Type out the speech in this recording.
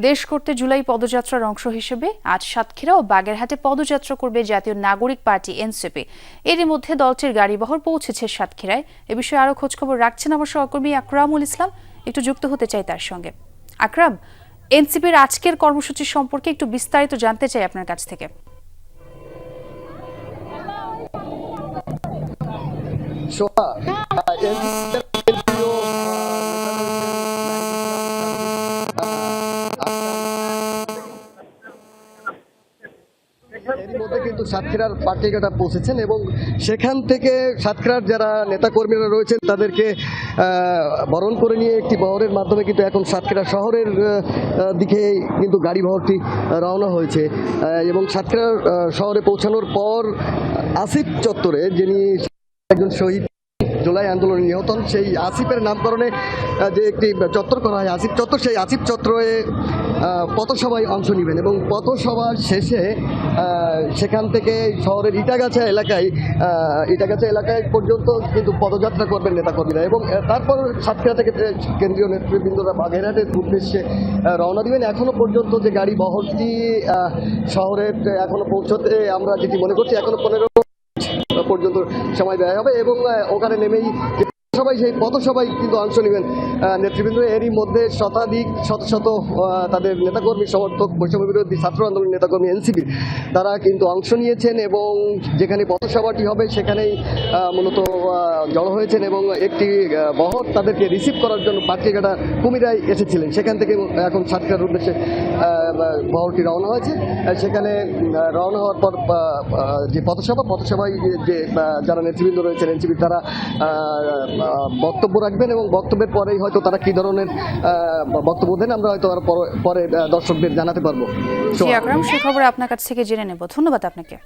দেশ করতে জুলাই পদযাত্রার অংশ হিসেবে আজ সাতক্ষীরা ও বাগেরহাটে পদযাত্রা করবে জাতীয় নাগরিক পার্টি এনসিপি। এরই মধ্যে দলটির গাড়িবহর পৌঁছেছে সাতক্ষীরায়। এ বিষয়ে আরো খোঁজখবর রাখছেন আমার সহকর্মী আকরামুল ইসলাম। একটু যুক্ত হতে চাই তার সঙ্গে। আকরাম, এনসিপির আজকের কর্মসূচি সম্পর্কে একটু বিস্তারিত জানতে চাই আপনার কাছ থেকে। এর মধ্যে কিন্তু সাতক্ষীরার পার্টিঘাটা পৌঁছেছেন এবং সেখান থেকে সাতক্ষীরার যারা নেতাকর্মীরা রয়েছেন তাদেরকে বরণ করে নিয়ে একটি বহরের মাধ্যমে কিন্তু এখন সাতক্ষীরা শহরের দিকে কিন্তু গাড়ি বহরটি রওনা হয়েছে এবং সাতক্ষীরা শহরে পৌঁছানোর পর আসিফ চত্বরে, যিনি একজন শহীদ জুলাই আন্দোলনে নিহত হন, সেই আসিফের নামকরণে যে একটি চত্বর করা হয় আসিফ চত্বর, সেই আসিফ চত্বরে পথসভায় অংশ নেবেন এবং পথসভা শেষে সেখান থেকে শহরের ইটাগাছা এলাকায় পর্যন্ত কিন্তু পদযাত্রা করবেন নেতাকর্মীরা এবং তারপর সাতক্ষীরা থেকে কেন্দ্রীয় নেতৃবৃন্দরা বাগেরহাটের উদ্দেশ্যে রওনা দিবেন। এখনো পর্যন্ত যে গাড়ি বহরটি শহরের এখনো পৌঁছতে আমরা যেটি মনে করছি এখনো 15 পর্যন্ত সময় ব্যয় হবে এবং ওখানে নেমেই সেই পথসভায় কিন্তু অংশ নেবেন নেতৃবৃন্দ। এরই মধ্যে শত তাদের নেতাকর্মী সমর্থক বৈষম্য বিরোধী ছাত্র আন্দোলন নেতাকর্মী এনসিপি তারা কিন্তু অংশ নিয়েছেন এবং যেখানে পথসভাটি হবে সেখানেই মূলত জড়ো হয়েছেন এবং একটি বহর তাদেরকে রিসিভ করার জন্য পাটকেঘাটা কুমিরায় এসেছিলেন। সেখান থেকে এখন সাতক্ষীরার উদ্দেশ্যে বহরটি রওনা হয়েছে। সেখানে রওনা হওয়ার পর যে পথসভায় যে যারা নেতৃবৃন্দ রয়েছেন এনসিপি তারা বক্তব্য রাখবেন এবং বক্তব্যের পরেই হয়তো তারা কি ধরনের বক্তব্য দেন আমরা হয়তো পরে দর্শকদের জানাতে পারবো। জি আকরাম, সে খবর আপনার কাছ থেকে জেনে নেব। ধন্যবাদ আপনাকে।